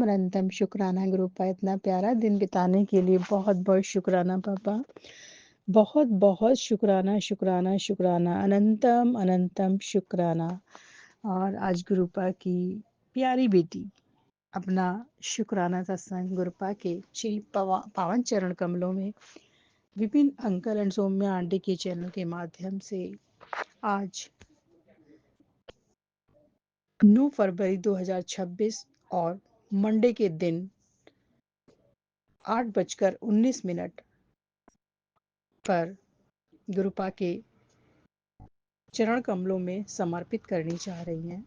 अनंतम शुक्राना गुरुपा इतना प्यारा दिन बिताने के लिए बहुत-बहुत शुक्राना पापा। बहुत-बहुत शुक्राना, शुक्राना, शुक्राना, अनंतम, अनंतम शुक्राना। और आज गुरुपा की प्यारी बेटी अपना शुक्राना सत्संग गुरुपा के श्री पावन चरण कमलों में Vipin uncle and Saumya aunty के चैनल के माध्यम से आज 9 फरवरी 2026 और मंडे के दिन 8:19 पर गुरुपा के चरण कमलों में समर्पित करनी चाह रही हैं।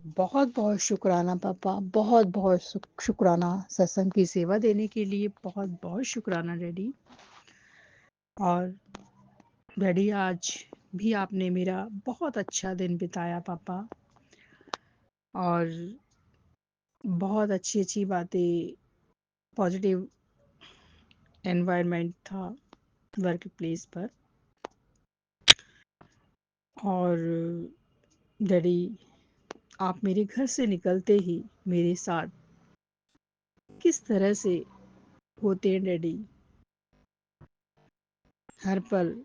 बहुत बहुत शुक्राना पापा, बहुत बहुत शुक्राना सत्संग की सेवा देने के लिए, बहुत बहुत शुक्राना डैडी। और डैडी आज भी आपने मेरा बहुत अच्छा दिन बिताया पापा, और बहुत अच्छी अच्छी बातें, पॉजिटिव एनवायरनमेंट था वर्क प्लेस पर। और डैडी आप मेरे घर से निकलते ही मेरे साथ किस तरह से होते हैं डैडी, हर पल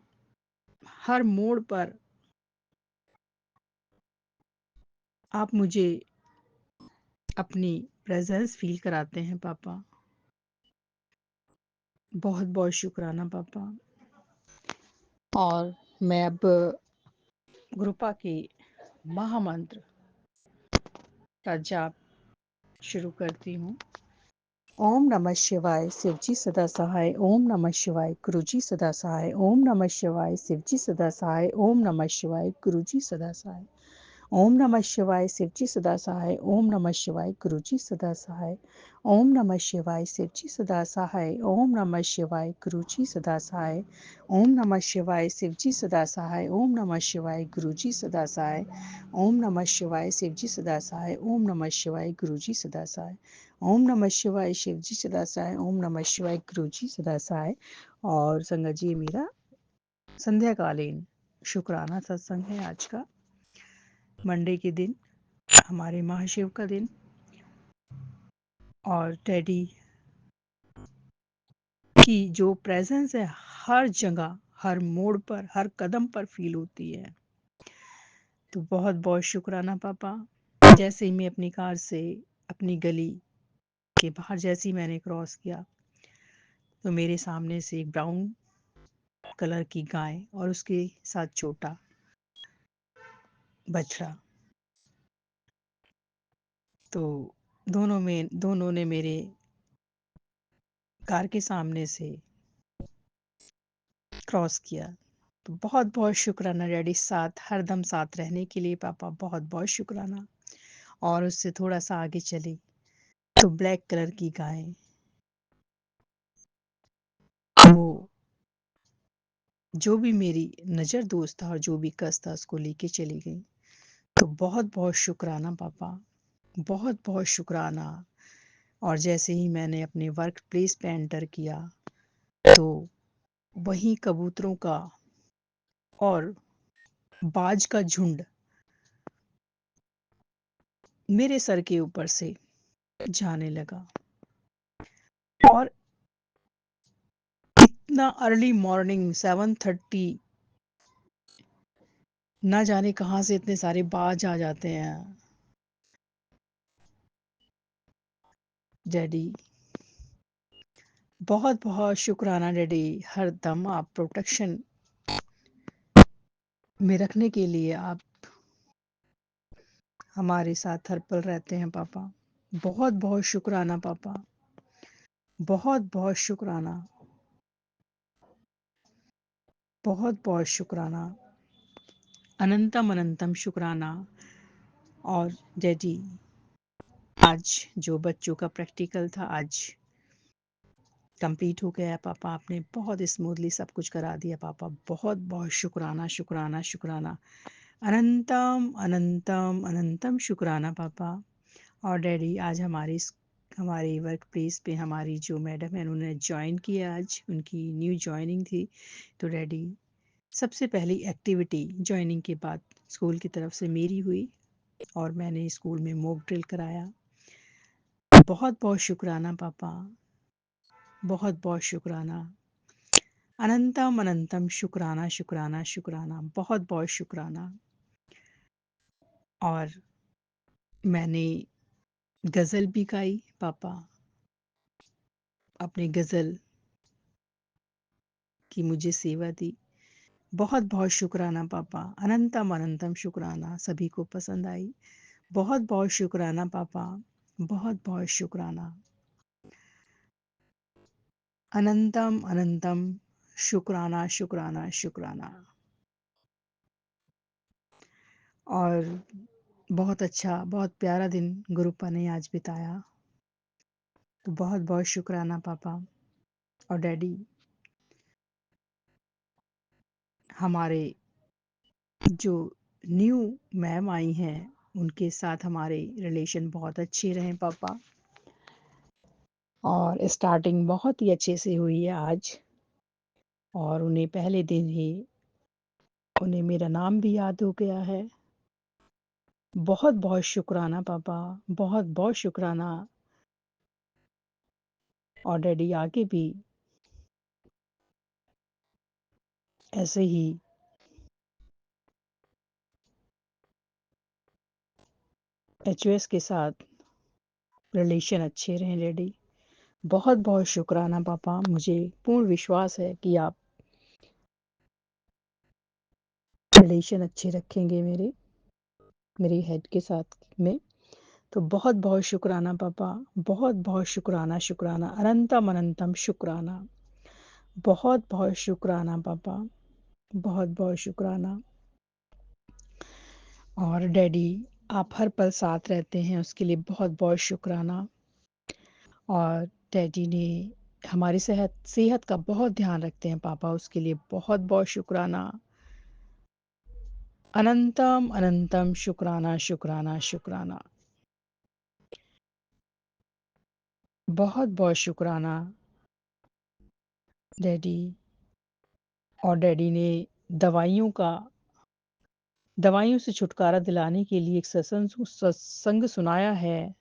हर मोड़ पर आप मुझे अपनी प्रेजेंस फील कराते हैं पापा। बहुत बहुत शुक्राना पापा। और मैं अब गुरुपा के महामंत्र का जाप शुरू करती हूँ। ओम नमः शिवाय, शिवजी सदा सहाय। ओम नमः शिवाय, गुरुजी सदा सहाय। ओम नमः शिवाय, शिवजी सदा सहाय। ओम नमः शिवाय, गुरुजी सदा सहाय। ओम नमः शिवाय, शिवजी सदा सहाय। ओम नमः शिवाय, गुरुजी सदा सहाय। ओम नमः शिवाय, शिवजी सदा सहाय। ओम नमः शिवाय, गुरुजी सदा सहाय। ओम नमः शिवाय, शिवजी सदा सहाय। ओम नमः शिवाय, गुरुजी सदा सहाय। ओम नमः शिवाय, शिवजी सदा सहाय। ओम नमः शिवाय, गुरुजी सदा सहाय। ओम नमः शिवाय, शिवजी सदा सहाय। ओम नमः शिवाय, गुरुजी सदा सहाय। और संगत जी, मेरा संध्याकालीन शुक्राना सत्संग है आज का, मंडे के दिन, हमारे महाशिव का दिन। और डैडी की जो प्रेजेंस है हर जगह, हर मोड़ पर, हर कदम पर फील होती है। तो बहुत बहुत शुक्राना पापा। जैसे ही मैं अपनी कार से अपनी गली के बाहर जैसे ही मैंने क्रॉस किया, तो मेरे सामने से एक ब्राउन कलर की गाय और उसके साथ छोटा बछड़ा, तो दोनों ने मेरे कार के सामने से क्रॉस किया। तो बहुत बहुत शुक्राना डैडी, साथ हरदम साथ रहने के लिए पापा, बहुत बहुत शुक्राना। और उससे थोड़ा सा आगे चली तो ब्लैक कलर की गाय, वो जो भी मेरी नज़र दोस्त था और जो भी कस था उसको लेके चली गई। तो बहुत बहुत शुक्राना पापा, बहुत बहुत शुक्राना। और जैसे ही मैंने अपने वर्क प्लेस पे एंटर किया, तो वहीं कबूतरों का और बाज का झुंड मेरे सर के ऊपर से जाने लगा। और इतना अर्ली मॉर्निंग 7:30, ना जाने कहाँ से इतने सारे बाज आ जाते हैं डैडी। बहुत बहुत शुक्राना डैडी, हर दम आप प्रोटेक्शन में रखने के लिए आप हमारे साथ हर पल रहते हैं पापा। बहुत बहुत शुक्राना पापा, बहुत बहुत शुक्राना, बहुत बहुत शुक्राना, अनंतम अनंतम शुक्राना। और डैडी आज जो बच्चों का प्रैक्टिकल था आज कंप्लीट हो गया पापा, आपने बहुत स्मूथली सब कुछ करा दिया पापा। बहुत बहुत शुक्राना, शुक्राना, शुक्राना, अनंतम अनंतम अनंतम शुक्राना पापा। और डैडी आज हमारे वर्क प्लेस पे हमारी जो मैडम है उन्होंने ज्वाइन किया, आज उनकी न्यू ज्वाइनिंग थी। तो डैडी सबसे पहली एक्टिविटी ज्वाइनिंग के बाद स्कूल की तरफ से मेरी हुई, और मैंने स्कूल में मॉक ड्रिल कराया। बहुत बहुत शुक्राना पापा, बहुत बहुत शुक्राना। अनंतम अनंतम शुक्राना शुक्राना शुक्राना, बहुत बहुत शुक्राना। और मैंने गज़ल भी गाई पापा, अपनी गज़ल की मुझे सेवा दी। बहुत बहुत शुक्राना पापा, अनंतम अनंतम शुक्राना, सभी को पसंद आई। बहुत बहुत शुक्राना पापा, बहुत बहुत शुक्राना। अनंतम अनंतम शुक्राना शुक्राना शुक्राना। और बहुत अच्छा, बहुत प्यारा दिन गुरुपा ने आज बिताया। तो बहुत बहुत शुक्राना पापा और डैडी। हमारे जो न्यू मैम आई हैं उनके साथ हमारे रिलेशन बहुत अच्छे रहे पापा, और स्टार्टिंग बहुत ही अच्छे से हुई है आज। और उन्हें पहले दिन ही उन्हें मेरा नाम भी याद हो गया है। बहुत बहुत शुक्राना पापा, बहुत बहुत शुक्राना। और डैडी आगे भी ऐसे ही एचओएस के साथ रिलेशन अच्छे रहें डैडी। बहुत बहुत शुक्राना पापा, मुझे पूर्ण विश्वास है कि आप रिलेशन अच्छे रखेंगे मेरे हेड के साथ में। तो बहुत बहुत शुक्राना पापा, बहुत बहुत शुक्राना शुक्राना, अनंतम अनंतम शुक्राना। बहुत बहुत शुक्राना पापा, बहुत बहुत शुक्राना। और डैडी आप हर पल साथ रहते हैं उसके लिए बहुत बहुत शुक्राना। और डैडी ने हमारी सेहत का बहुत ध्यान रखते हैं पापा, उसके लिए बहुत बहुत शुक्राना। अनंतम अनंतम शुक्राना शुक्राना शुक्राना। बहुत बहुत शुक्राना डैडी। और डैडी ने दवाइयों से छुटकारा दिलाने के लिए एक सत्संग सुनाया है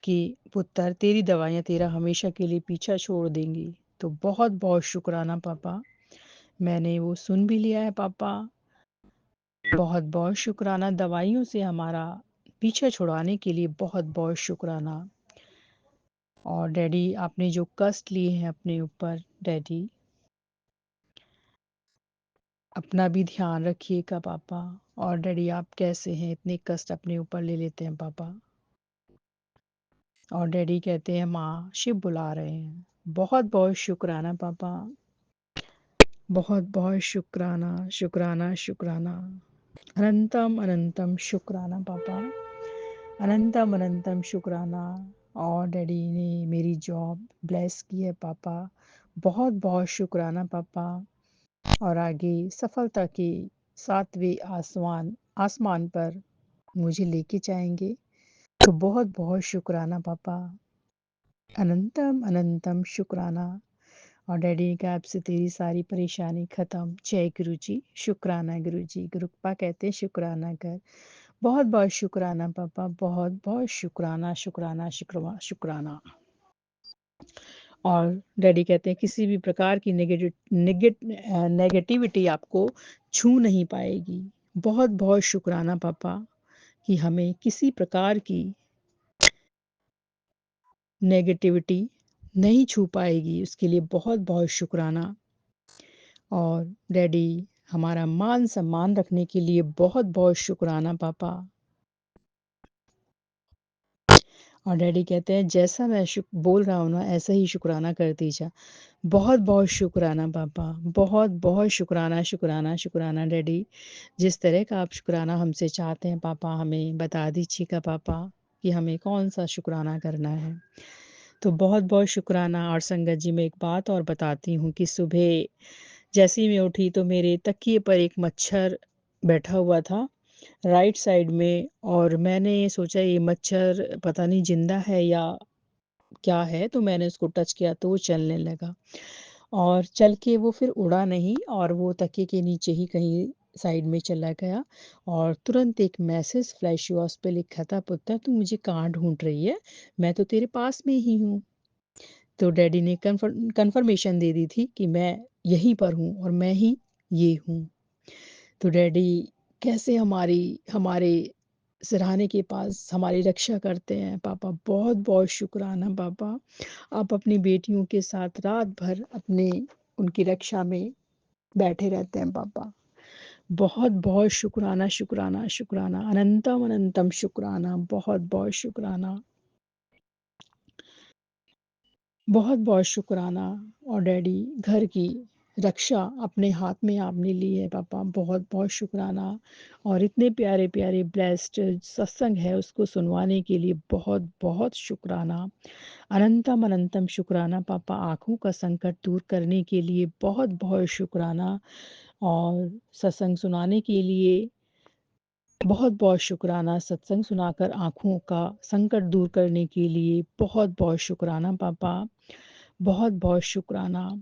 कि पुत्र तेरी दवाइयाँ तेरा हमेशा के लिए पीछा छोड़ देंगी। तो बहुत बहुत शुक्राना पापा, मैंने वो सुन भी लिया है पापा। बहुत बहुत शुक्राना, दवाइयों से हमारा पीछा छुड़ाने के लिए बहुत बहुत शुक्राना। और डैडी आपने जो कष्ट लिए हैं अपने ऊपर डैडी, अपना भी ध्यान रखिएगा पापा। और डैडी आप कैसे हैं, इतने कष्ट अपने ऊपर ले लेते हैं पापा। और डैडी कहते हैं माँ शिव बुला रहे हैं। बहुत बहुत शुक्राना पापा, बहुत बहुत शुक्राना शुक्राना शुक्राना। अनंतम अनंतम शुक्राना पापा, अनंतम अनंतम शुक्राना। और डैडी ने मेरी जॉब ब्लेस की है पापा, बहुत बहुत शुक्राना पापा। और आगे सफलता के सातवें आसमान पर मुझे लेके जाएंगे। तो बहुत बहुत शुक्राना पापा, अनंतम अनंतम शुक्राना। और डैडी ने कहा आपसे तेरी सारी परेशानी खत्म। जय गुरु जी, शुक्राना गुरु जी। गुरुपा कहते हैं शुक्राना कर। बहुत बहुत शुक्राना पापा, बहुत बहुत शुक्राना शुक्राना शुक्राना शुक्राना। और डैडी कहते हैं किसी भी प्रकार की नेगेटिविटी आपको छू नहीं पाएगी। बहुत बहुत शुक्राना पापा कि हमें किसी प्रकार की नेगेटिविटी नहीं छू पाएगी, उसके लिए बहुत बहुत शुक्राना। और डैडी हमारा मान सम्मान रखने के लिए बहुत बहुत शुक्राना पापा। और डैडी कहते हैं जैसा मैं बोल रहा हूँ ना ऐसा ही शुक्राना करती जा। बहुत बहुत शुक्राना पापा, बहुत बहुत शुक्राना शुक्राना शुक्राना डैडी। जिस तरह का आप शुक्राना हमसे चाहते हैं पापा, हमें बता दीजिएगा पापा कि हमें कौन सा शुक्राना करना है। तो बहुत बहुत शुक्राना। और संगत जी मैं एक बात और बताती हूँ कि सुबह जैसे ही मैं उठी तो मेरे तकिए पर एक मच्छर बैठा हुआ था राइट साइड में। और मैंने सोचा ये मच्छर पता नहीं जिंदा है या क्या है, तो मैंने उसको टच किया तो वो चलने लगा। और चल के वो फिर उड़ा नहीं और वो तकिए के नीचे ही कहीं साइड में चला गया और तुरंत एक मैसेज फ्लैश हुआ, उस पे लिखा था, पुत्र तू मुझे कहाँ ढूँढ रही है? मैं तो तेरे पास में ही हूँ। तो डैडी ने कन्फर्मेशन दे दी थी कि मैं यहीं पर हूँ और मैं ही ये हूँ। तो डैडी कैसे हमारे सिरहाने के पास हमारी रक्षा करते हैं। पापा बहुत-बहुत शुक्राना पापा। आप अपनी बेटियों के साथ रात भर उनकी रक्षा में बैठे रहते हैं पापा। बहुत-बहुत शुक्राना, शुक्राना, शुक्राना, अनंतम अनंतम शुक्राना, बहुत-बहुत शुक्राना। बहुत-बहुत शुक्राना। और डैडी घर की रक्षा अपने हाथ में आपने ली है पापा, बहुत-बहुत शुक्राना। और इतने प्यारे-प्यारे ब्लेस्ड सत्संग है उसको सुनवाने के लिए बहुत-बहुत शुक्राना। अनंतम अनंतम शुक्राना पापा, आँखों का संकट दूर करने के लिए बहुत-बहुत शुक्राना। और सत्संग सुनाने के लिए बहुत-बहुत शुक्राना। सत्संग सुनाकर आँखों का संकट दूर करने के लिए बहुत-बहुत शुक्राना पापा, बहुत-बहुत शुक्राना।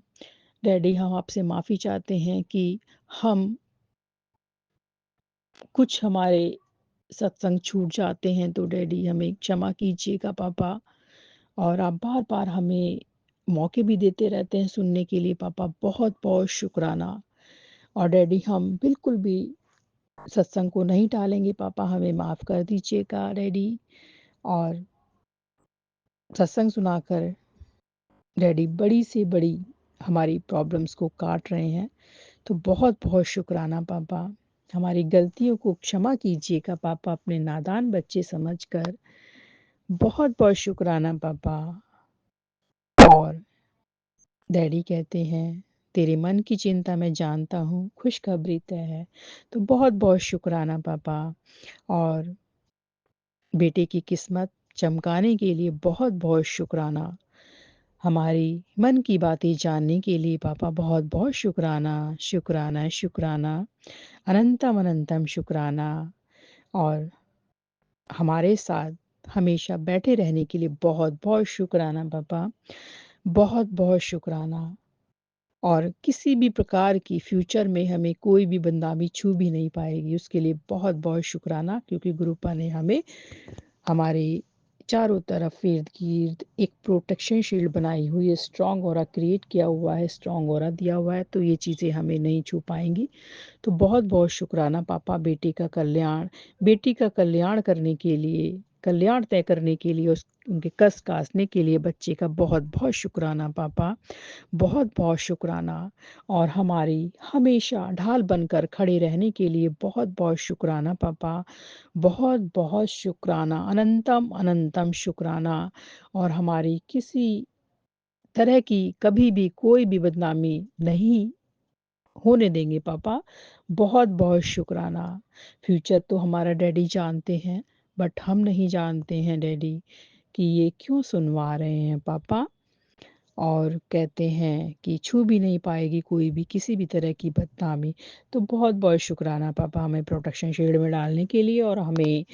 डैडी हम आपसे माफ़ी चाहते हैं कि हम कुछ हमारे सत्संग छूट जाते हैं तो डैडी हमें क्षमा कीजिएगा पापा। और आप बार-बार हमें मौके भी देते रहते हैं सुनने के लिए पापा, बहुत-बहुत शुक्राना। और डैडी हम बिल्कुल भी सत्संग को नहीं टालेंगे पापा, हमें माफ़ कर दीजिएगा डैडी। और सत्संग सुनाकर डैडी बड़ी से बड़ी हमारी प्रॉब्लम्स को काट रहे हैं, तो बहुत-बहुत शुक्राना पापा। हमारी गलतियों को क्षमा कीजिएगा पापा अपने नादान बच्चे समझकर। बहुत-बहुत शुक्राना पापा। और डैडी कहते हैं, तेरे मन की चिंता मैं जानता हूँ, खुशखबरी तय है। तो बहुत-बहुत शुक्राना पापा। और बेटे की किस्मत चमकाने के लिए बहुत-बहुत शुक्राना। हमारी मन की बातें जानने के लिए पापा बहुत-बहुत शुक्राना, शुक्राना, शुक्राना, अनंतम अनंतम शुक्राना। और हमारे साथ हमेशा बैठे रहने के लिए बहुत-बहुत शुक्राना पापा, बहुत-बहुत शुक्राना। और किसी भी प्रकार की फ्यूचर में हमें कोई भी बदनामी छू भी नहीं पाएगी, उसके लिए बहुत-बहुत शुक्राना, क्योंकि गुरुपा ने हमें हमारे चारों तरफ इर्द-गिर्द एक प्रोटेक्शन शील्ड बनाई हुई है, स्ट्रॉन्ग ऑरा क्रिएट किया हुआ है, स्ट्रॉन्ग ऑरा दिया हुआ है, तो ये चीज़ें हमें नहीं छू पाएँगी। तो बहुत-बहुत शुक्राना पापा, बेटी का कल्याण करने के लिए, कल्याण तय करने के लिए, उनके कष्ट काटने के लिए बच्चे का बहुत-बहुत शुक्राना पापा, बहुत-बहुत शुक्राना। और हमारी हमेशा ढाल बनकर खड़े रहने के लिए बहुत-बहुत शुक्राना पापा, बहुत-बहुत शुक्राना, अनंतम अनंतम शुक्राना। और हमारी किसी तरह की कभी भी कोई भी बदनामी नहीं होने देंगे पापा, बहुत-बहुत शुक्राना। फ्यूचर तो हमारा डैडी जानते हैं, बट हम नहीं जानते हैं डैडी कि ये क्यों सुनवा रहे हैं पापा। और कहते हैं कि छू भी नहीं पाएगी कोई भी किसी भी तरह की बदनामी। तो बहुत-बहुत शुक्राना पापा हमें प्रोटेक्शन शील्ड में डालने के लिए और हमें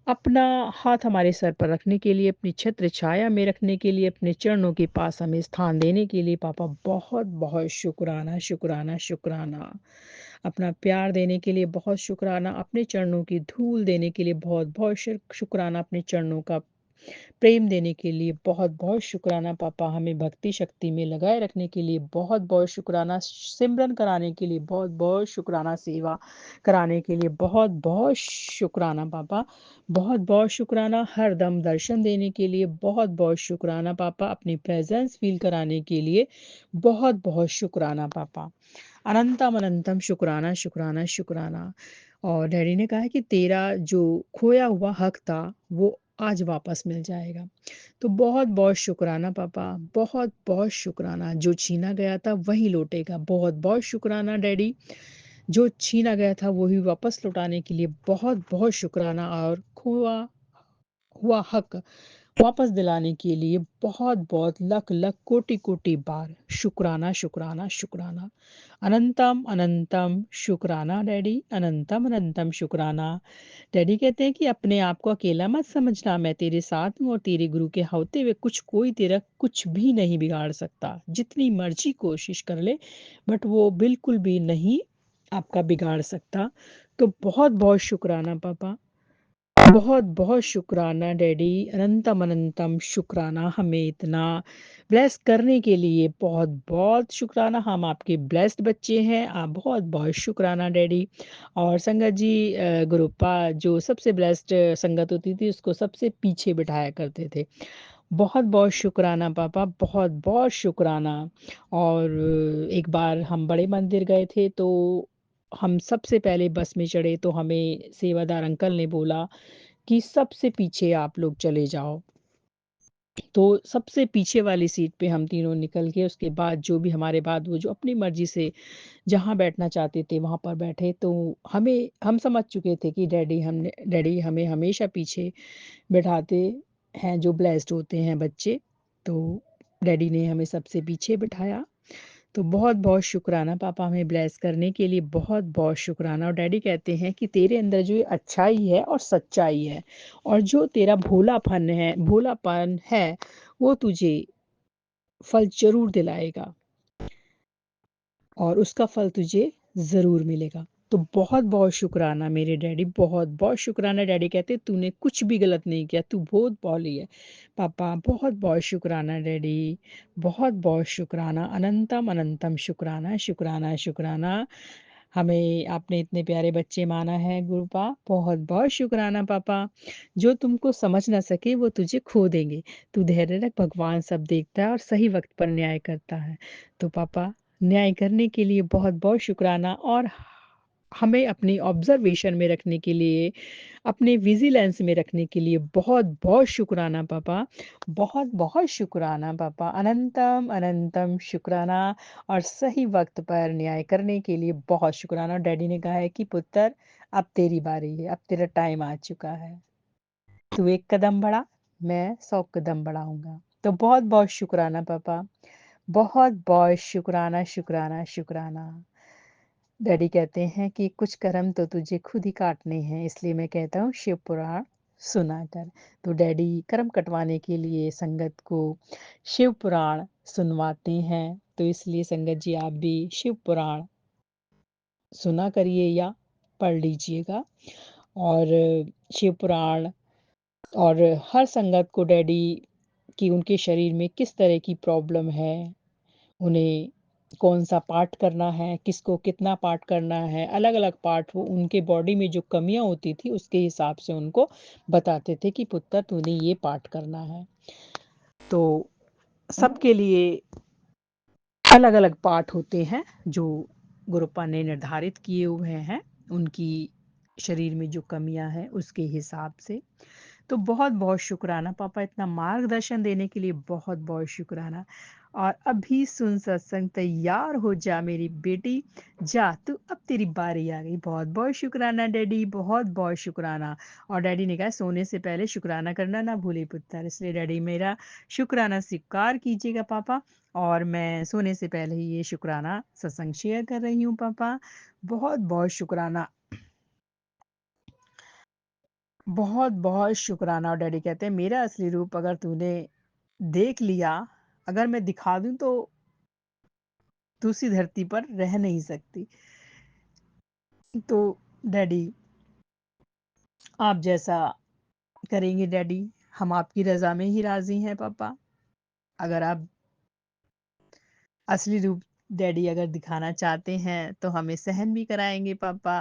अपना हाथ हमारे सर पर रखने के लिए, अपनी छत्र छाया में रखने के लिए, अपने चरणों के पास हमें स्थान देने के लिए पापा बहुत-बहुत शुक्राना, शुक्राना, शुक्राना। अपना प्यार देने के लिए बहुत शुक्राना, अपने चरणों की धूल देने के लिए बहुत-बहुत शुक्राना, अपने चरणों का प्रेम देने के लिए बहुत-बहुत शुक्राना पापा, हमें भक्ति शक्ति में लगाए रखने के लिए बहुत-बहुत शुक्राना, सिमरन कराने के लिए बहुत-बहुत शुक्राना, सेवा कराने के लिए बहुत-बहुत शुक्राना पापा, बहुत-बहुत शुक्राना, हर दम दर्शन देने के लिए बहुत-बहुत शुक्राना पापा, अपनी प्रेज़ेंस फ़ील कराने के लिए बहुत-बहुत शुक्राना पापा। अनंतम अनंतम शुक्राना, शुक्राना, शुक्राना। और डैडी ने कहा है कि तेरा जो खोया हुआ हक था, वो आज वापस मिल जाएगा। तो बहुत-बहुत शुक्राना पापा, बहुत-बहुत शुक्राना। जो छीना गया था वही लौटेगा। बहुत-बहुत शुक्राना डैडी, जो छीना गया था वही वापस लौटाने के लिए बहुत-बहुत शुक्राना। और खोआ हुआ हक वापस दिलाने के लिए बहुत-बहुत लख-लख कोटि-कोटि बार शुक्राना, शुक्राना, शुक्राना। अनंतम अनंतम शुक्राना डैडी, अनंतम अनंतम शुक्राना। डैडी कहते हैं कि अपने आप को अकेला मत समझना, मैं तेरे साथ हूँ और तेरे गुरु के होते हुए कोई तेरा कुछ भी नहीं बिगाड़ सकता। जितनी मर्ज़ी कोशिश कर ले, बट वो बिल्कुल भी नहीं आपका बिगाड़ सकता। तो बहुत-बहुत शुक्राना पापा। बहुत-बहुत शुक्राना डैडी, अनंतम-अनंतम शुक्राना हमें इतना ब्लेस करने के लिए बहुत-बहुत शुक्राना, हम आपके ब्लेस्ड बच्चे हैं। आप बहुत-बहुत शुक्राना डैडी। और संगत जी गुरुप्पा जो सबसे ब्लेस्ड संगत होती थी उसको सबसे पीछे बिठाया करते थे। बहुत-बहुत शुक्राना पापा, बहुत-बहुत शुक्राना। और एक बार हम बड़े मंदिर गए थे तो हम सबसे पहले बस में चढ़े तो हमें सेवादार अंकल ने बोला कि सबसे पीछे आप लोग चले जाओ। तो सबसे पीछे वाली सीट पे हम तीनों निकल के उसके बाद जो भी हमारे बाद वो जो अपनी मर्ज़ी से जहाँ बैठना चाहते थे वहाँ पर बैठे। तो हम समझ चुके थे कि डैडी हमें हमेशा पीछे बिठाते हैं जो ब्लेस्ड होते हैं बच्चे। तो डैडी ने हमें सबसे पीछे बिठाया। तो बहुत-बहुत शुक्राना पापा हमें ब्लेस करने के लिए बहुत-बहुत शुक्राना। और डैडी कहते हैं कि तेरे अंदर जो ये अच्छाई है और सच्चाई है और जो तेरा भोलापन है वो तुझे फल ज़रूर दिलाएगा और उसका फल तुझे ज़रूर मिलेगा। तो बहुत-बहुत शुक्राना मेरे डैडी, बहुत-बहुत शुक्राना। डैडी कहते तूने कुछ भी गलत नहीं किया, तू बहुत भोली है। पापा बहुत-बहुत शुक्राना डैडी, बहुत-बहुत शुक्राना, अनंतम अनंतम शुक्राना, शुक्राना, शुक्राना। हमें आपने इतने प्यारे बच्चे माना है गुरुपा, बहुत-बहुत शुक्राना पापा। जो तुमको समझ ना सके वो तुझे खो देंगे। तू धैर्य रख, भगवान सब देखता है और सही वक़्त पर न्याय करता है। तो पापा न्याय करने के लिए बहुत-बहुत शुक्राना। और हमें अपनी ऑब्ज़र्वेशन में रखने के लिए, अपने विजिलेंस में रखने के लिए बहुत-बहुत शुक्राना पापा। बहुत-बहुत शुक्राना पापा, अनंतम अनंतम शुक्राना। और सही वक़्त पर न्याय करने के लिए बहुत शुक्राना। और डैडी ने कहा है कि पुत्र अब तेरी बारी है, अब तेरा टाइम आ चुका है। तू एक कदम बढ़ा, मैं 100 कदम बढ़ाऊँगा। तो बहुत-बहुत शुक्राना पापा। बहुत-बहुत शुक्राना, शुक्राना, शुक्राना। डैडी कहते हैं कि कुछ कर्म तो तुझे खुद ही काटने हैं, इसलिए मैं कहता हूँ शिव पुराण सुना कर। तो डैडी कर्म कटवाने के लिए संगत को शिव पुराण सुनवाते हैं। तो इसलिए संगत जी आप भी शिव पुराण सुना करिए या पढ़ लीजिएगा। और शिव पुराण और हर संगत को डैडी कि उनके शरीर में किस तरह की प्रॉब्लम है, उन्हें कौन-सा पार्ट करना है, किसको कितना पार्ट करना है, अलग-अलग पार्ट वो उनके बॉडी में जो कमियाँ होती थी उसके हिसाब से उनको बताते थे कि पुत्र तूने ये पार्ट करना है। तो सबके लिए अलग-अलग पार्ट होते हैं जो गुरुपा ने निर्धारित किए हुए हैं, उनकी शरीर में जो कमियाँ हैं उसके हिसाब से। तो बहुत-बहुत शुक्राना पापा, इतना मार्गदर्शन देने के लिए बहुत-बहुत शुक्राना। और अभी सुन सत्संग, तैयार हो जा मेरी बेटी, जा तू अब तेरी बारी आ गई। बहुत-बहुत शुक्राना डैडी, बहुत-बहुत शुक्राना। और डैडी ने कहा सोने से पहले शुक्राना करना ना भूले पुत्र, इसलिए डैडी मेरा शुक्राना स्वीकार कीजिएगा पापा। और मैं सोने से पहले ही ये शुक्राना सत्संग शेयर कर रही हूँ पापा। बहुत-बहुत शुक्राना। बहुत-बहुत शुक्राना। और डैडी कहते हैं मेरा असली रूप अगर तूने देख लिया, अगर मैं दिखा दूँ तो दूसरी धरती पर रह नहीं सकती। तो डैडी आप जैसा करेंगे डैडी, हम आपकी रज़ा में ही राज़ी हैं पापा। अगर आप असली रूप डैडी अगर दिखाना चाहते हैं तो हमें सहन भी कराएँगे पापा।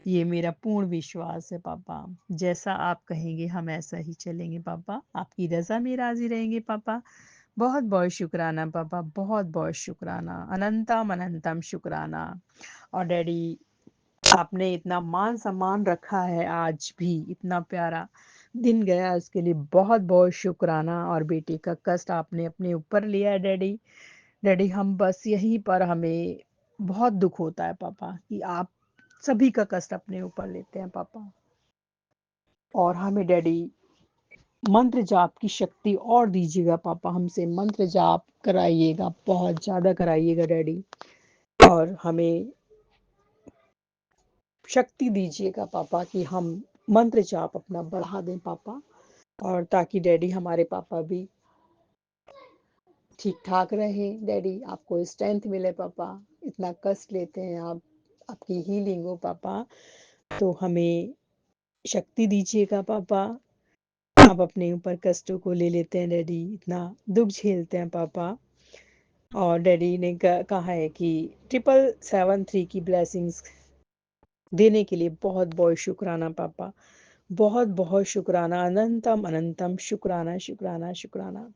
ये मेरा पूर्ण विश्वास है पापा। जैसा आप कहेंगे हम ऐसा ही चलेंगे पापा। आपकी रज़ा में राज़ी रहेंगे पापा। बहुत-बहुत शुक्राना पापा, बहुत-बहुत शुक्राना, अनंतम अनंतम शुक्राना। और डैडी आपने इतना मान-सम्मान रखा है, आज भी इतना प्यारा दिन गया उसके लिए बहुत-बहुत शुक्राना। और बेटे का कष्ट आपने अपने ऊपर लिया है डैडी। डैडी हम बस यहीं पर हमें बहुत दुःख होता है पापा कि आप सभी का कष्ट अपने ऊपर लेते हैं पापा। और हमें डैडी मंत्र जाप की शक्ति और दीजिएगा पापा, हमसे मंत्र जाप कराइएगा, बहुत ज़्यादा कराइएगा डैडी। और हमें शक्ति दीजिएगा पापा कि हम मंत्र जाप अपना बढ़ा दें पापा। और ताकि डैडी हमारे पापा भी ठीक-ठाक रहें डैडी, आपको स्ट्रेंथ मिले पापा, इतना कष्ट लेते हैं आप, आपकी हीलिंग हो पापा, तो हमें शक्ति दीजिएगा पापा। आप अपने ऊपर कष्टों को ले लेते हैं डैडी, इतना दुःख झेलते हैं पापा। और डैडी ने कहा है कि 7773 की ब्लेसिंग्स देने के लिए बहुत-बहुत शुक्राना पापा। बहुत-बहुत शुक्राना, अनंतम अनंतम शुक्राना, शुक्राना, शुक्राना।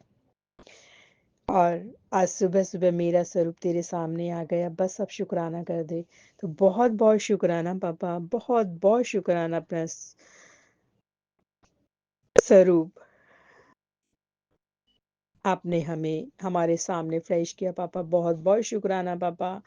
और आज सुबह-सुबह मेरा स्वरूप तेरे सामने आ गया, बस अब शुक्राना कर दे। तो बहुत-बहुत शुक्राना पापा, बहुत-बहुत शुक्राना अपना स्वरूप आपने हमें हमारे सामने फ्लैश किया पापा, बहुत-बहुत शुक्राना पापा।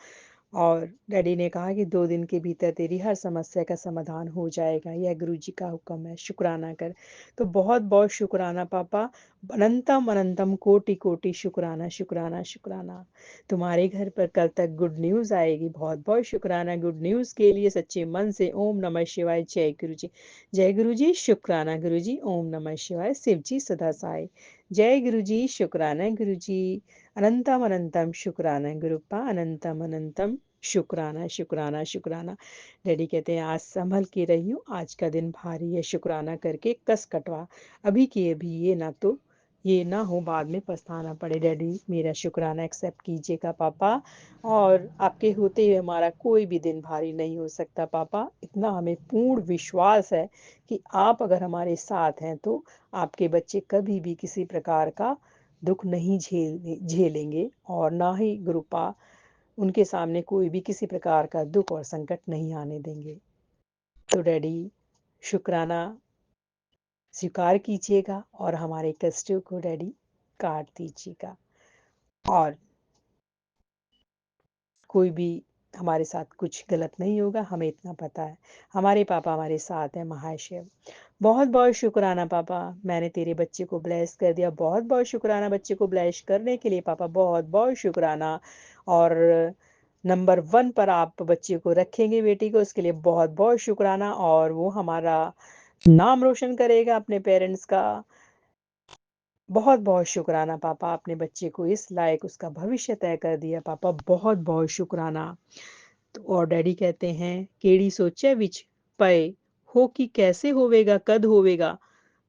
और डैडी ने कहा कि 2 दिन के भीतर तेरी हर समस्या का समाधान हो जाएगा, यह गुरुजी का हुक्म है, शुक्राना कर। तो बहुत-बहुत शुक्राना पापा, अनंतम अनंतम कोटि-कोटि शुक्राना, शुक्राना, शुक्राना। तुम्हारे घर पर कल तक गुड न्यूज़ आएगी, बहुत-बहुत शुक्राना गुड न्यूज़ के लिए सच्चे मन से ओम नमः शिवाय, जय गुरुजी। जय गुरुजी, शुक्राना गुरुजी, ओम नमः शिवाय, शिव जी सदा सहाय। जय गुरुजी, शुक्राना गुरुजी, अनंतम अनंतम शुक्राना गुरुपा, अनंतम अनंतम शुक्राना, शुक्राना, शुक्राना। डैडी कहते हैं आज संभल के रही हूँ, आज का दिन भारी है, शुक्राना करके कस कटवा, अभी की अभी ये ना हो बाद में पछताना पड़े। डैडी मेरा शुक्राना एक्सेप्ट कीजिएगा पापा, और आपके होते हुए हमारा कोई भी दिन भारी नहीं हो सकता पापा। इतना हमें पूर्ण विश्वास है कि आप अगर हमारे साथ हैं तो आपके बच्चे कभी भी किसी प्रकार का दुःख नहीं झेलेंगे, और ना ही गुरुपा उनके सामने कोई भी किसी प्रकार का दुःख और संकट नहीं आने देंगे। तो डैडी शुक्राना स्वीकार कीजिएगा और हमारे कष्टों को डैडी काट दीजिएगा, और कोई भी हमारे साथ कुछ गलत नहीं होगा, हमें इतना पता है। हमारे पापा हमारे साथ हैं महाशिव। बहुत-बहुत शुक्राना पापा, मैंने तेरे बच्चे को ब्लेस कर दिया। बहुत-बहुत शुक्राना बच्चे को ब्लेस करने के लिए पापा, बहुत-बहुत शुक्राना। और नंबर 1 पर आप बच्चे को रखेंगे, बेटी को, उसके लिए बहुत-बहुत शुक्राना, और वो हमारा नाम रोशन करेगा अपने पेरेंट्स का। बहुत-बहुत शुक्राना पापा, आपने बच्चे को इस लायक उसका भविष्य तय कर दिया पापा, बहुत-बहुत शुक्राना। तो और डैडी कहते हैं केड़ी सोचे विच पए हो कि कैसे होवेगा कद होवेगा,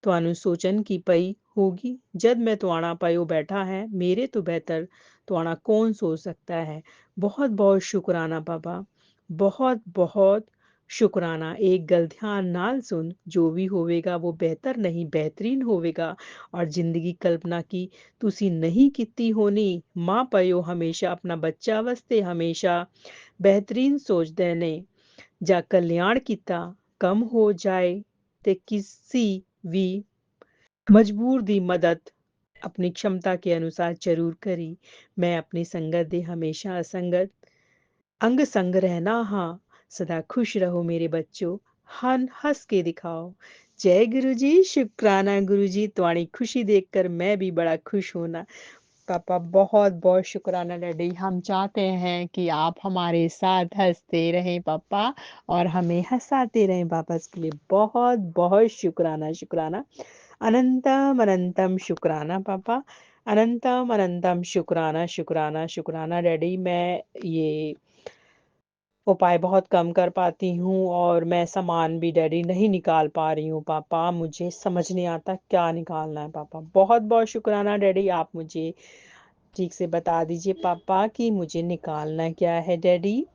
ਤੁਹਾਨੂੰ सोचन की पई होगी जद मैं तुआना पायो बैठा है, मेरे तो बेहतर तुआना कौन सोच सकता है। बहुत बहुत शुक्राना पापा, बहुत बहुत शुक्राना। एक गल ध्यान नाल सुन, जो भी होवेगा वो बेहतर नहीं बेहतरीन होवेगा, और जिंदगी कल्पना की तुसी नहीं किती होनी। माँ पयो हमेशा अपना बच्चा वास्ते हमेशा बेहतरीन सोचते ने, जा कल्याण किता कम हो जाए ते किसी भी मजबूर दी मदद अपनी क्षमता के अनुसार जरूर करी। मैं अपनी संगत दे हमेशा असंगत अंग संग रहना, हाँ सदा खुश रहो मेरे बच्चों, हन हंस के दिखाओ। जय गुरुजी, शुक्राना गुरुजी, तुम्हारी खुशी देखकर मैं भी बड़ा खुश होना। पापा बहुत बहुत शुक्राना डैडी, हम चाहते हैं कि आप हमारे साथ हंसते रहें पापा, और हमें हंसाते रहें पापा, इसके लिए बहुत बहुत शुक्राना, शुक्राना। अनंतम अनंतम शुक्राना पापा, अनंतम अनंतम शुक्राना, शुक्राना, शुक्राना डैडी। मैं ये उपाय बहुत कम कर पाती हूँ, और मैं सामान भी डैडी नहीं निकाल पा रही हूँ पापा, मुझे समझ नहीं आता क्या निकालना है पापा। बहुत बहुत शुक्राना डैडी, आप मुझे ठीक से बता दीजिए पापा कि मुझे निकालना क्या है डैडी।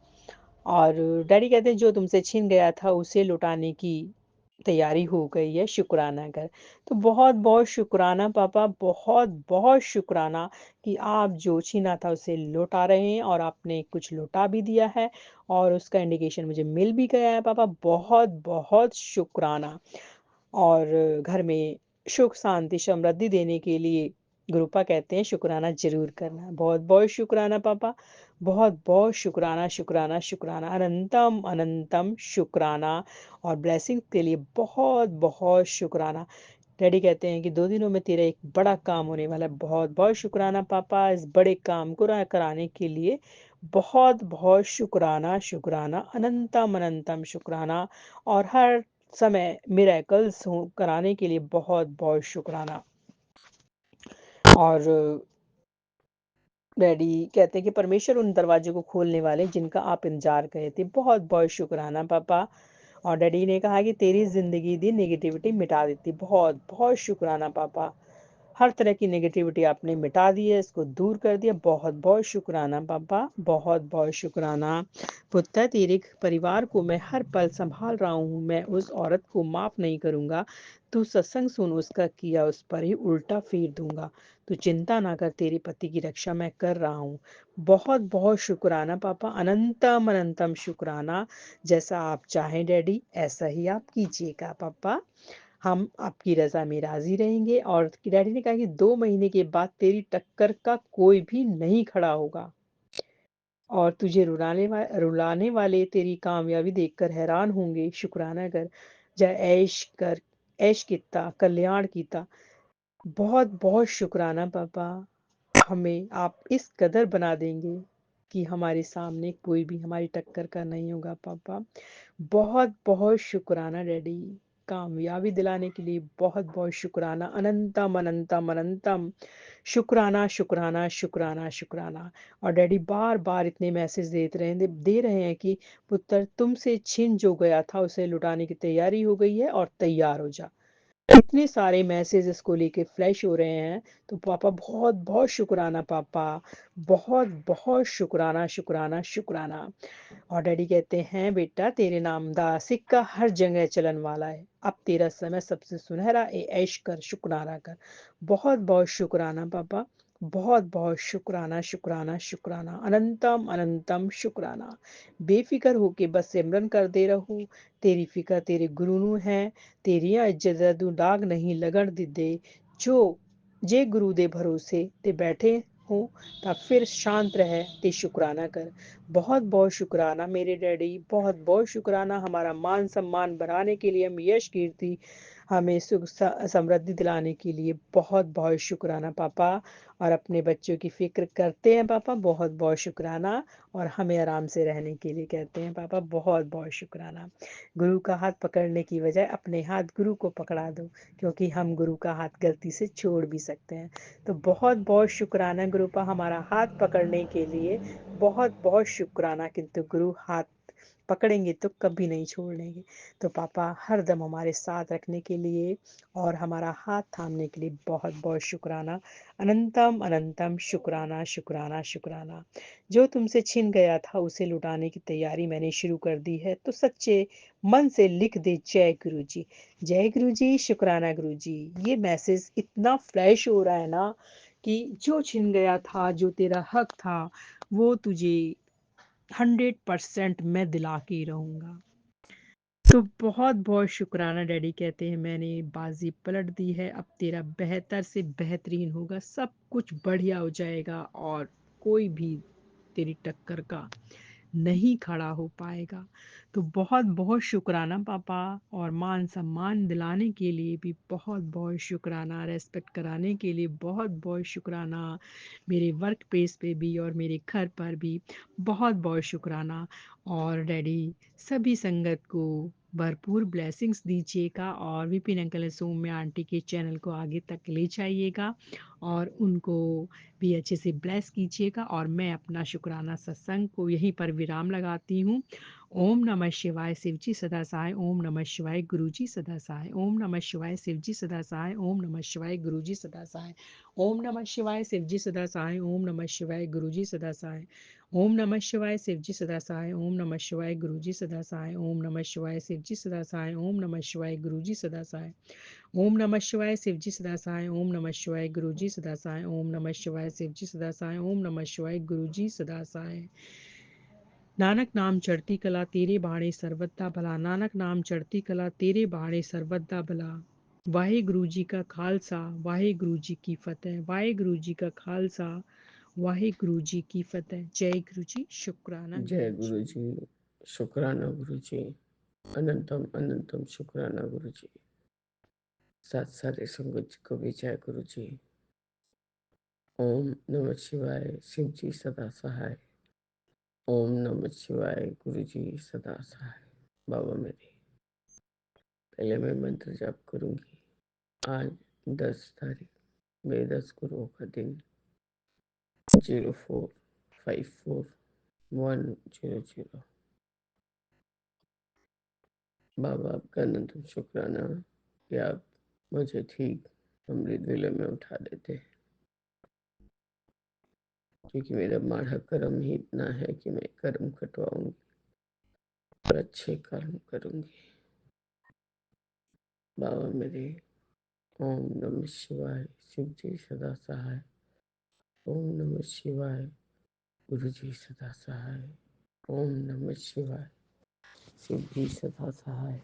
और डैडी कहते हैं जो तुमसे छिन गया था उसे लौटाने की तैयारी हो गई है, शुक्राना कर। तो बहुत बहुत शुक्राना पापा, बहुत बहुत शुक्राना कि आप जो छीना था उसे लौटा रहे हैं, और आपने कुछ लौटा भी दिया है, और उसका इंडिकेशन मुझे मिल भी गया है पापा, बहुत बहुत शुक्राना। और घर में सुख शांति समृद्धि देने के लिए गुरुपा कहते हैं शुक्राना जरूर करना। बहुत बहुत शुक्राना पापा, बहुत बहुत शुक्राना, शुक्राना, शुक्राना, अनंतम अनंतम शुक्राना। और ब्लेसिंग के लिए बहुत बहुत शुक्राना। डैडी कहते हैं कि 2 दिनों में तेरा एक बड़ा काम होने वाला है। बहुत बहुत शुक्राना पापा, इस बड़े काम को कराने के लिए बहुत बहुत शुक्राना, शुक्राना, अनंतम अनंतम शुक्राना। और हर समय मिरेकल्स हो कराने के लिए बहुत बहुत शुक्राना। और डैडी कहते हैं कि परमेश्वर उन दरवाजे को खोलने वाले जिनका आप इंतजार कर रहे थे। बहुत बहुत शुक्राना पापा। और डैडी ने कहा कि तेरी जिंदगी दी नेगेटिविटी मिटा देती। बहुत बहुत शुक्राना पापा। हर तरह की नेगेटिविटी आपने मिटा दी है, इसको दूर कर दिया। बहुत बहुत शुक्राना पापा। बहुत बहुत शुक्राना पुत्र। तेरे परिवार को मैं हर पल संभाल रहा हूँ। मैं उस औरत को माफ नहीं करूंगा। तू सत्संग सुन, उसका किया उस पर ही उल्टा फेर दूंगा। तू चिंता ना कर, तेरे पति की रक्षा मैं कर रहा हूँ। बहुत बहुत शुक्राना पापा। अनंतम अनंतम शुक्राना। जैसा आप चाहें डैडी, ऐसा ही आप कीजिएगा पापा। हम आपकी रजा में राजी रहेंगे। और डैडी ने कहा कि 2 महीने के बाद तेरी टक्कर का कोई भी नहीं खड़ा होगा। और तुझे रुलाने वाले तेरी कामयाबी देखकर हैरान होंगे। शुक्राना कर, जय ऐश कर, ऐश किता कल्याण कीता। बहुत बहुत शुक्राना पापा। हमें आप इस कदर बना देंगे कि हमारे सामने कोई भी हमारी टक्कर का नहीं होगा पापा। बहुत बहुत शुक्राना डैडी। कामयाबी दिलाने के लिए बहुत बहुत शुक्राना। अनंतम अनंतम अनंतम शुक्राना शुक्राना शुक्राना शुक्राना। और डैडी बार बार इतने मैसेज दे रहे हैं कि पुत्र, तुमसे छिन जो गया था उसे लुटाने की तैयारी हो गई है और तैयार हो जा। इतने सारे मैसेज इसको लेके फ्लैश हो रहे हैं। तो पापा बहुत बहुत शुक्राना पापा। बहुत बहुत शुक्राना शुक्राना शुक्राना। और डैडी कहते हैं बेटा, तेरे नाम दा सिक्का हर जगह चलन वाला है। अब तेरा समय सबसे सुनहरा ए ऐश कर, शुक्राना कर। बहुत बहुत शुक्राना पापा। बहुत बहुत शुक्राना शुक्राना शुक्राना। अनंतम अनंतम शुक्राना। बेफिक्र होके बस सिमरन कर दे रहो। तेरी फिक्र तेरे गुरु ਨੂੰ है। तेरियां इज्जत तू दाग नहीं लगन दिंदे। जो जे गुरु दे भरोसे ते बैठे हो ਤਾਂ फिर शांत रह ते शुक्राना कर। बहुत बहुत शुक्राना मेरे डैडी। बहुत बहुत शुक्राना। हमारा मान सम्मान बढ़ाने के लिए, हम यश कीर्ति, हमें सुख समृद्धि दिलाने के लिए बहुत बहुत शुक्राना पापा। और अपने बच्चों की फिक्र करते हैं पापा। बहुत बहुत शुक्राना। और हमें आराम से रहने के लिए कहते हैं पापा। बहुत बहुत शुक्राना। गुरु का हाथ पकड़ने की बजाय अपने हाथ गुरु को पकड़ा दो, क्योंकि हम गुरु का हाथ गलती से छोड़ भी सकते हैं। तो बहुत बहुत शुक्राना गुरुपा हमारा हाथ पकड़ने के लिए। बहुत बहुत शुक्राना। किंतु गुरु हाथ पकड़ेंगे तो कभी नहीं छोड़ेंगे। तो पापा हर दम हमारे साथ रखने के लिए और हमारा हाथ थामने के लिए बहुत बहुत शुक्राना। अनंतम अनंतम शुक्राना शुक्राना शुक्राना। जो तुमसे छिन गया था उसे लुटाने की तैयारी मैंने शुरू कर दी है। तो सच्चे मन से लिख दे जय गुरु जी। जय गुरु जी। शुक्राना गुरु जी। ये मैसेज इतना फ्लैश हो रहा है ना कि जो छिन गया था, जो तेरा हक था, वो तुझे 100% मैं दिला के ही रहूंगा। तो बहुत बहुत शुक्राना डैडी। कहते हैं मैंने बाजी पलट दी है। अब तेरा बेहतर से बेहतरीन होगा। सब कुछ बढ़िया हो जाएगा और कोई भी तेरी टक्कर का नहीं खड़ा हो पाएगा। तो बहुत बहुत शुक्राना पापा। और मान सम्मान दिलाने के लिए भी बहुत बहुत शुक्राना। रेस्पेक्ट कराने के लिए बहुत बहुत शुक्राना। मेरे वर्क प्लेस पे भी और मेरे घर पर भी बहुत बहुत शुक्राना। और डैडी सभी संगत को भरपूर ब्लेसिंग्स दीजिएगा और विपिन अंकल सौम्या आंटी के चैनल को आगे तक ले जाइएगा और उनको भी अच्छे से ब्लेस कीजिएगा। और मैं अपना शुक्राना सत्संग को यहीं पर विराम लगाती हूँ। ओम नमः शिवाय शिवजी सदा सहाय। ओम नमः शिवाय गुरुजी सदा सहाय। ओम नमः शिवाय शिवजी सदा सहाय। ओम नमः शिवाय गुरुजी सदा सहाय। ओम नमः शिवाय शिवजी सदा सहाय। ओम नमः शिवाय गुरुजी सदा सहाय। ओम नमः शिवाय शिवजी सदा सहाय। ओम नमः शिवाय गुरुजी सदा सहाय। ओम नमः शिवाय शिवजी सदा सहाय। ओम नमः शिवाय गुरुजी सदा सहाय। ओम नमः शिवाय शिवजी सदा सहाय। ओम नमः शिवाय गुरुजी सदा सहाय। ओम नमः शिवाय शिवजी सदा सहाय। ओम नमः शिवाय गुरुजी सदा सहाय। नानक नाम चढ़ती कला तेरे बाणे सर्वदा भला। नानक नाम चढ़ती कला तेरे बाणे सर्वदा भला। वाहेगुरु जी का खालसा वाहेगुरु जी की फतेह। वाहेगुरु जी का खालसा वाहेगुरु जी की फतेह। जय गुरु जी। शुक्राना जय गुरु जी। गुरु जी। शुक्राना गुरु जी। अनंतम अनंतम शुक्राना गुरु जी। साथ सारे संगत जी को भी जय गुरु जी। ओम नमः शिवाय शिव जी सदा सहाय। ओम नमः शिवाय गुरु जी सदा सहाय। बाबा मेरे पहले मैं मंत्र जाप करूंगी। आज 10 तारीख, 10 गुरुओं का दिन। 04541000। बाबा आपका अनंत शुक्राना कि आप मुझे ठीक अमृत वेले में उठा देते हैं, क्योंकि मेरा माढ़ा कर्म ही इतना है कि मैं कर्म कटवाऊंगी और अच्छे कर्म करूंगी। बाबा मेरे, ओम नमः शिवाय, शिव जी सदा सहाय। ओम नमः शिवाय, गुरु जी सदा सहाय। ओम नमः शिवाय, शिव जी सदा सहाय।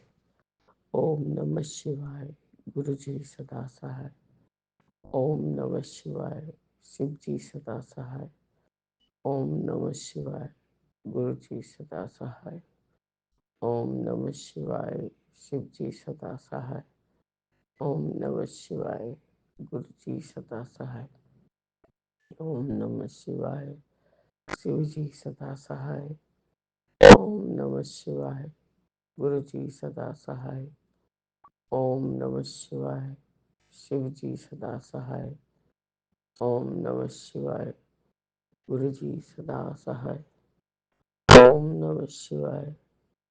ओम नमः शिवाय, गुरु जी सदा सहाय। ओम नमः शिवाय, शिव जी सदा सहाय। ओम नमः शिवाय, गुरु जी सदा सहाय। ओम नमः शिवाय, शिव जी सदा सहाय। ओम नमः शिवाय, गुरु जी सदा सहाय। ओम नमः शिवाय, शिव जी सदा सहाय। ओम नमः शिवाय, गुरु जी सदा सहाय। ओम नमः शिवाय, शिव जी सदा सहाय। ओम नमः शिवाय, गुरु जी सदा सहाय। ओम नमः शिवाय,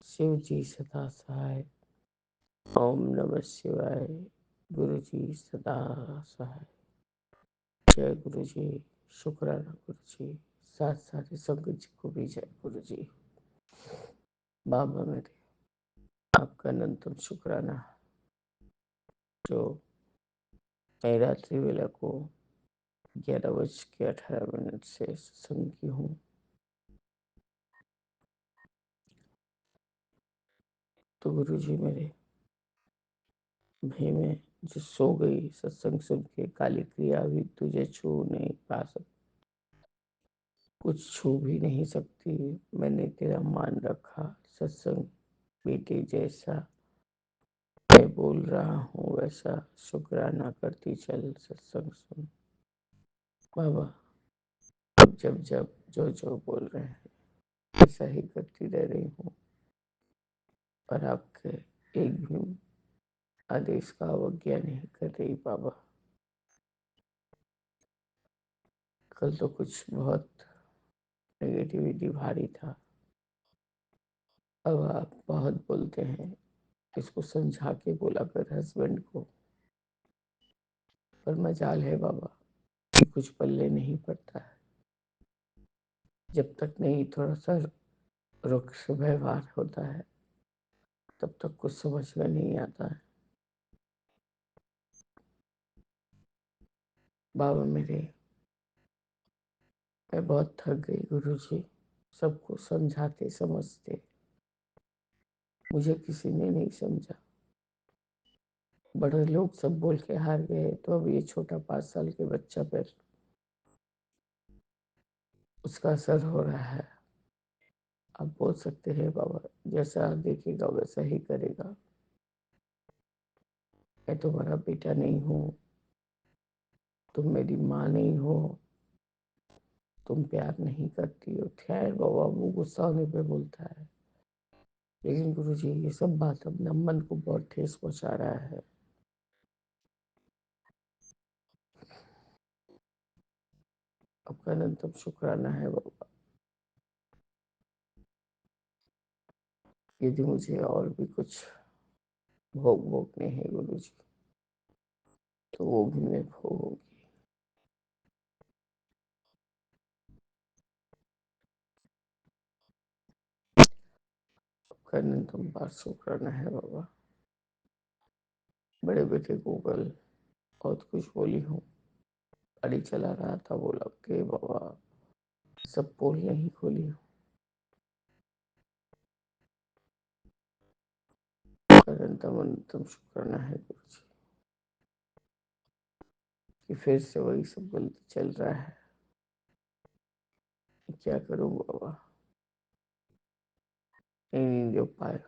शिव जी सदा सहाय। ओम नमः शिवाय, गुरु जी सदा सहाय। जय गुरु जी। शुक्राना गुरु जी। साथ सारे संगत जी को भी जय गुरु जी। बाबा मेरे, आपका अनंतम शुक्राना जो मैं रात्रि वेला को 11:18 से सत्संग की हूँ। तो गुरु जी मेरे, मैं जो सो गई सत्संग सुन के, काली क्रिया भी तुझे छू नहीं पा सकती, कुछ छू भी नहीं सकती। मैंने तेरा मान रखा सत्संग बेटे जैसा, मैं बोल रहा हूँ वैसा, शुक्राना करती चल सत्संग सुन। बाबा जब जब जो जो बोल रहे हैं ऐसा ही करती रह रही हूँ, और आपके एक भी आदेश का अवज्ञा नहीं कर रही। बाबा कल तो कुछ बहुत नेगेटिविटी भारी था, अब आप बहुत बोलते हैं। इसको समझा के बोला कर हस्बैंड को, पर मजाल है बाबा कि कुछ पल्ले नहीं पड़ता है। जब तक नहीं थोड़ा सा रुक्ष व्यवहार होता है तब तक कुछ समझ में नहीं आता है। बाबा मेरे, मैं बहुत थक गई गुरु जी, सबको समझाते समझते। मुझे किसी ने नहीं समझा। बड़े लोग सब बोल के हार गए, तो अब ये छोटा 5 साल के बच्चा पर उसका असर हो रहा है। आप बोल सकते हैं बाबा, जैसा देखेगा वैसा ही करेगा। मैं तुम्हारा बेटा नहीं हूँ, तुम मेरी माँ नहीं हो, तुम प्यार नहीं करती हो। खैर बाबा वो गुस्सा होने पे बोलता है, लेकिन गुरु जी ये सब बात अपना मन को बहुत ठेस पहुंचा रहा है। आपका अनंतम शुक्राना है बाबा। यदि मुझे और भी कुछ भोग भोगने हैं गुरु जी, तो वो भी मैं भोगूंगी। आपका अनंतम बार शुक्राना है बाबा। बड़े बेटे को कल बहुत कुछ बोली हूँ, गाड़ी चला रहा था, बोला के बाबा सब पोल नहीं खोली हूँ। अनंतम अनंतम शुक्राना है गुरु जी कि फिर से वही सब गलती चल रहा है। क्या करूँ बाबा, नहीं जो पाए।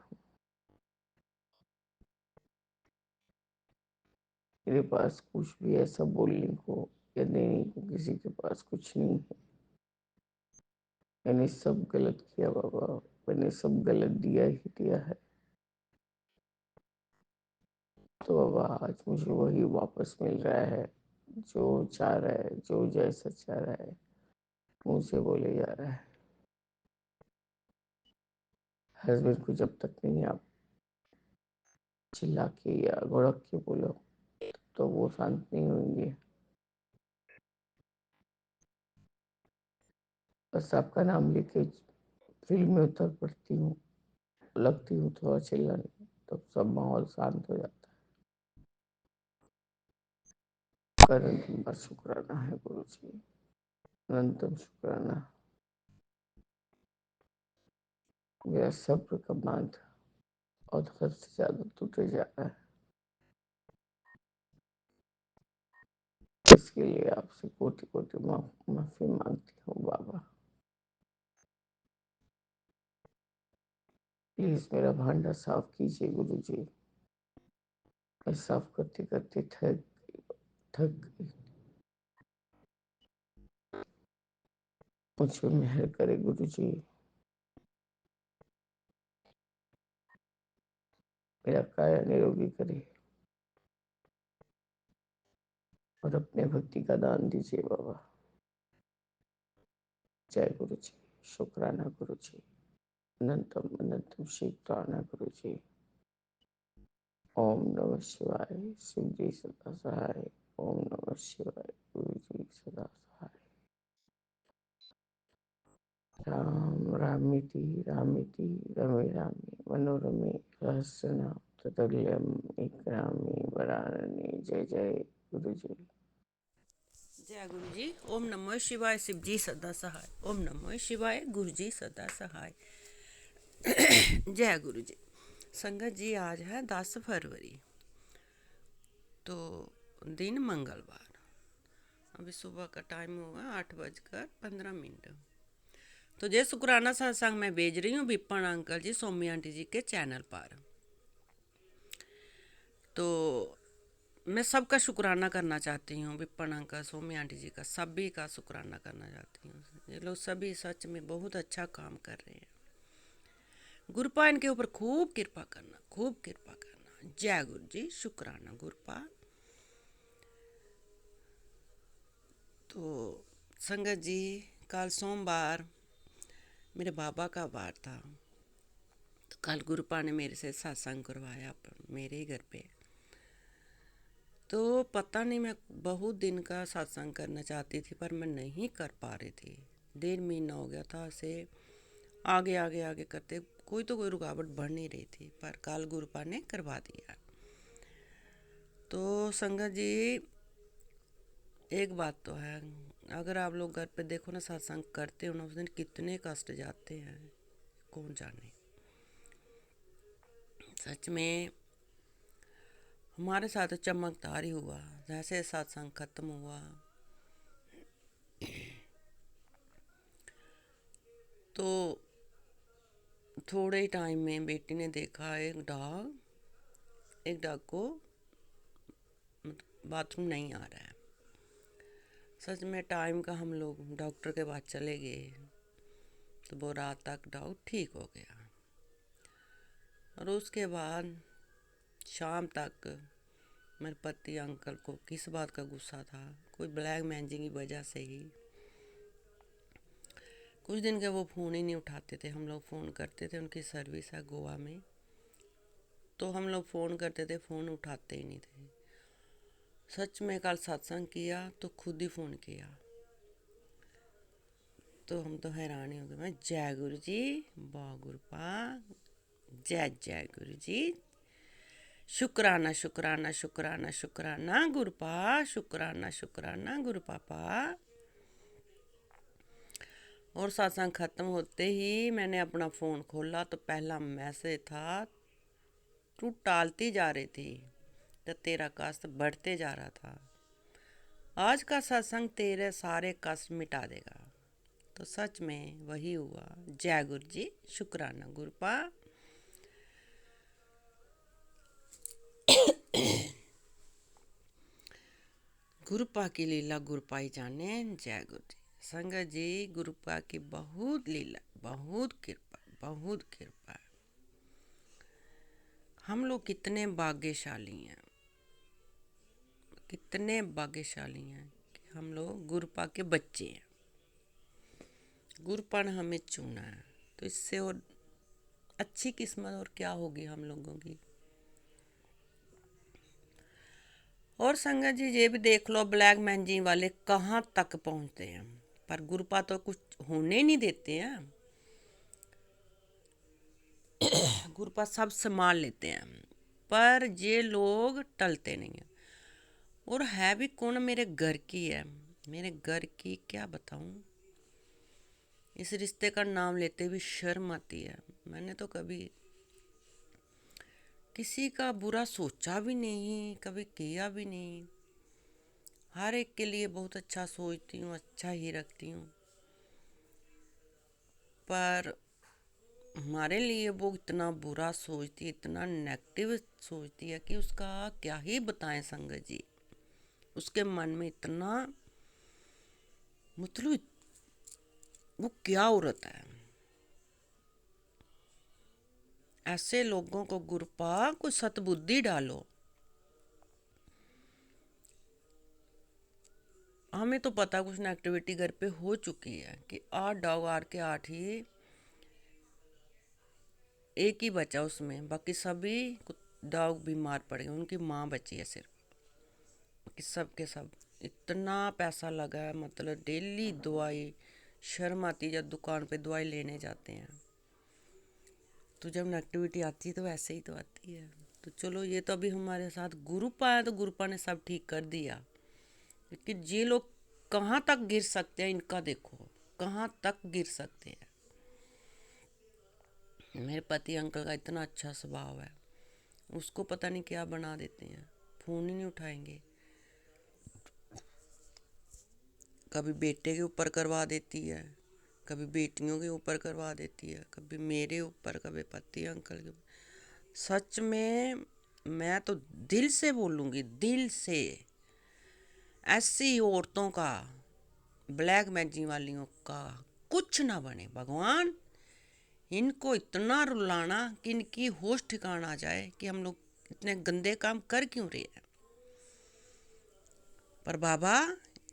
मेरे पास कुछ भी ऐसा बोलने को या देने को किसी के पास कुछ नहीं है। मैंने सब गलत किया बाबा, मैंने सब गलत दिया ही दिया है। तो बाबा आज मुझे वही वापस मिल रहा है जो चाह रहा है, जो जैसा चाह रहा है मुंह से बोले जा रहा है। हस्बैंड को जब तक नहीं आप चिल्ला के या घुड़क के बोलो तो वो शांत नहीं होंगे। बस आपका नाम लेके फील्ड में उतर पड़ती हूँ, लगती हूँ थोड़ा चिल्लाने, तब सब माहौल शांत हो जाता है। अनंतम शुक्राना है गुरु जी, अनंतम शुक्राना। मेरा सब्र का बांध और हद से ज्यादा टूटे जा रहा है। इसके लिए आपसे कोटि कोटि माफी मांगती हूँ बाबा। प्लीज मेरा भांडा साफ कीजिए गुरु जी। मैं साफ करते करते थक गई। मुझ पर मेहर करे गुरु जी। मेरा काया निरोगी करे और अपने भक्ति का दान दीजिए बाबा। जय गुरु जी। शुक्राना गुरु जी। अनंतम अनंतम शुक्राना गुरु जी। ओम नमः शिवाय। शिव जी सदा सहाय। ओम नमः शिवाय। गुरु जी सदा सहाय। राम रामिति रामिति रमे रामे मनोरमे सहस्रनाम ततुल्यम इक्रामी वरानने। जय जय गुरु जी। जय गुरु जी। ओम नमः शिवाय। शिव जी सदा सहाय। ओम नमः शिवाय। गुरु जी सदा सहाय। जय गुरु जी। संगत जी आज है 10 फरवरी, तो दिन मंगलवार। अभी सुबह का टाइम होगा 8:15। तो ये शुक्राना सत्संग मैं भेज रही हूँ विपन अंकल जी, सोमी आंटी जी के चैनल पर। तो मैं सबका शुक्राना करना चाहती हूँ, विपन अंकल, सोमी आंटी जी का, सभी का शुक्राना करना चाहती हूँ। ये लोग सभी सच में बहुत अच्छा काम कर रहे हैं। गुरुपा इनके ऊपर खूब कृपा करना, खूब कृपा करना। जय गुरु जी। शुक्राना गुरुपा। तो संगत जी, कल सोमवार मेरे बाबा का वार था। तो कल गुरुपा ने मेरे से सत्संग करवाया मेरे ही घर पे। तो पता नहीं, मैं बहुत दिन का सत्संग करना चाहती थी पर मैं नहीं कर पा रही थी। 1.5 महीना हो गया था से आगे आगे आगे करते, कोई रुकावट बढ़ नहीं रही थी, पर कल गुरुपा ने करवा दिया। तो संगत जी, एक बात तो है, अगर आप लोग घर पे देखो ना, सत्संग करते हो ना, उस दिन कितने कष्ट जाते हैं कौन जाने। सच में हमारे साथ चमत्कार ही हुआ। जैसे सत्संग खत्म हुआ तो थोड़े ही टाइम में बेटी ने देखा एक डॉग को बाथरूम नहीं आ रहा है। सच में टाइम का हम लोग डॉक्टर के पास चले गए तो वो रात तक डॉग ठीक हो गया। और उसके बाद शाम तक मेरे पति अंकल को किस बात का गुस्सा था, कोई ब्लैक मैजिक की वजह से ही कुछ दिन के वो फ़ोन ही नहीं उठाते थे। हम लोग फ़ोन करते थे, उनकी सर्विस है गोवा में, तो हम लोग फ़ोन करते थे, फ़ोन उठाते ही नहीं थे। सच में कल सत्संग किया तो खुद ही फ़ोन किया, तो हम तो हैरान ही हो गए। मैं जय गुरु जी, वाह गुरुपा, जय जय गुरु जी। शुक्राना शुक्राना शुक्राना शुक्राना गुरुपा, शुक्राना शुक्राना गुरु पापा। और सत्संग ख़त्म होते ही मैंने अपना फ़ोन खोला तो पहला मैसेज था, तू टालती जा रही थी तो तेरा कष्ट बढ़ते जा रहा था। आज का सत्संग तेरे सारे कष्ट मिटा देगा। तो सच में वही हुआ। जय गुरु जी। शुक्राना गुरुपा। गुरुपा की लीला गुरुपा ही जाने। जय गुरु जी। संगत जी, गुरुपा की बहुत लीला, बहुत कृपा, बहुत कृपा। हम लोग कितने भाग्यशाली हैं, कितने भाग्यशाली हैं कि हम लोग गुरुपा के बच्चे हैं। गुरुपा ने हमें चुना है, तो इससे और अच्छी किस्मत और क्या होगी हम लोगों की। और संगत जी ये भी देख लो, ब्लैक मैजिक वाले कहाँ तक पहुँचते हैं, पर गुरुपा तो कुछ होने ही नहीं देते हैं। गुरुपा सब संभाल लेते हैं, पर ये लोग टलते नहीं हैं। और है भी कौन, मेरे घर की है, मेरे घर की क्या बताऊं। इस रिश्ते का नाम लेते भी शर्म आती है। मैंने तो कभी किसी का बुरा सोचा भी नहीं, कभी किया भी नहीं। हर एक के लिए बहुत अच्छा सोचती हूँ, अच्छा ही रखती हूँ, पर हमारे लिए वो इतना बुरा सोचती है, इतना नेगेटिव सोचती है कि उसका क्या ही बताएं संगत जी। उसके मन में इतना मतलब वो क्या औरत है। ऐसे लोगों को गुरुपा को सतबुद्धि डालो। हमें तो पता कुछ ना एक्टिविटी घर पे हो चुकी है कि 8 डॉग 8 के 8 ही, एक ही बचा उसमें, बाकी सभी डॉग बीमार पड़ गए, उनकी माँ बची है सिर्फ, बाकी सब के सब। इतना पैसा लगा है, मतलब डेली दवाई, शर्म आती है जब दुकान पे दवाई लेने जाते हैं, तो जब नेगेटिविटी आती है तो वैसे ही तो आती है। तो चलो ये तो अभी हमारे साथ गुरुपा है, तो गुरुपा ने सब ठीक कर दिया। लेकिन ये लोग कहाँ तक गिर सकते हैं, इनका देखो कहाँ तक गिर सकते हैं। मेरे पति अंकल का इतना अच्छा स्वभाव है, उसको पता नहीं क्या बना देते हैं, फ़ोन ही नहीं उठाएंगे। कभी बेटे के ऊपर करवा देती है, कभी बेटियों के ऊपर करवा देती है, कभी मेरे ऊपर, कभी पति अंकल के ऊपर। सच में मैं तो दिल से बोलूँगी, दिल से, ऐसी औरतों का, ब्लैक मैजिक वालियों का कुछ ना बने भगवान। इनको इतना रुलाना कि इनकी होश ठिकाना आ जाए कि हम लोग इतने गंदे काम कर क्यों रहे हैं। पर बाबा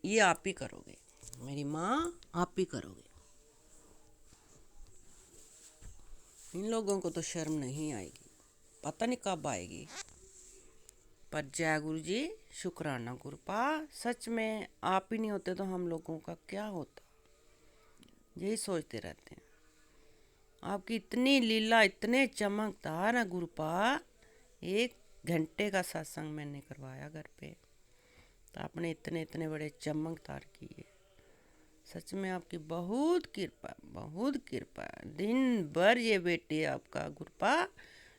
ये आप ही करोगे, मेरी माँ आप ही करोगे। इन लोगों को तो शर्म नहीं आएगी, पता नहीं कब आएगी। पर जय गुरु जी, शुक्राना गुरुपा, सच में आप ही नहीं होते तो हम लोगों का क्या होता। यही सोचते रहते हैं। आपकी इतनी लीला, इतने चमकदार है गुरुपा। 1 घंटे का सत्संग मैंने करवाया घर पे, तो आपने इतने इतने बड़े चमकदार किए। सच में आपकी बहुत कृपा, बहुत कृपा। दिन भर ये बेटी आपका गुरुपा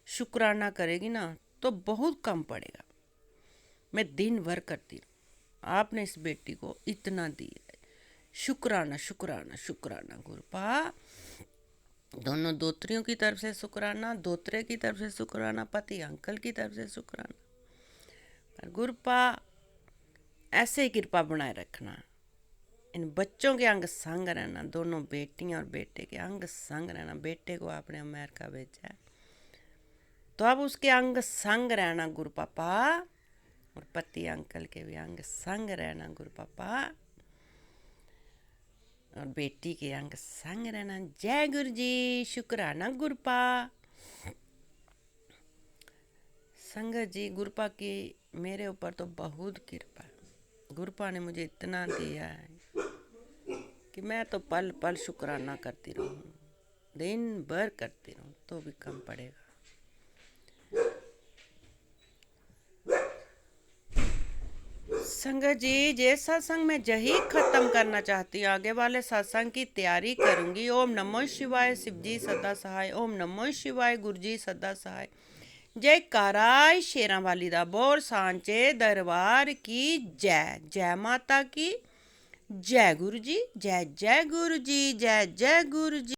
शुक्राना करेगी ना तो बहुत कम पड़ेगा। मैं दिन भर करती हूँ, आपने इस बेटी को इतना दिया है। शुक्राना शुक्राना शुक्राना गुरुपा। दोनों दोत्रियों की तरफ से शुक्राना, दोत्रे की तरफ से शुक्राना, पति अंकल की तरफ से शुक्राना। पर गुरुपा ऐसे ही कृपा बनाए रखना, इन बच्चों के अंग संग रहना, दोनों बेटियां और बेटे के अंग संग रहना। बेटे को आपने अमेरिका भेजा है, तो अब उसके अंग संग रहना गुरु पापा, और पति अंकल के भी अंग संग रहना गुरु पापा, और बेटी के अंग संग रहना। जय गुरु जी, शुक्राना गुरुपा। संगत जी, गुरुपा की मेरे ऊपर तो बहुत कृपा है। गुरुपा ने मुझे इतना दिया है कि मैं तो पल पल शुक्राना करती रहूँ, दिन भर करती रहूँ, तो भी कम पड़ेगा। संगत जी, ये सत्संग मैं यही खत्म करना चाहती हूँ, आगे वाले सत्संग की तैयारी करूंगी। ओम नमो शिवाय, शिव जी सदा सहाय। ओम नमो शिवाय, गुरु जी सदा सहाय। जय काराय शेरा वाली दा बोर सांचे दरबार की जय। जय माता की जय। गुरु जी जय, जय गुरु जी जय, जय गुरु जी।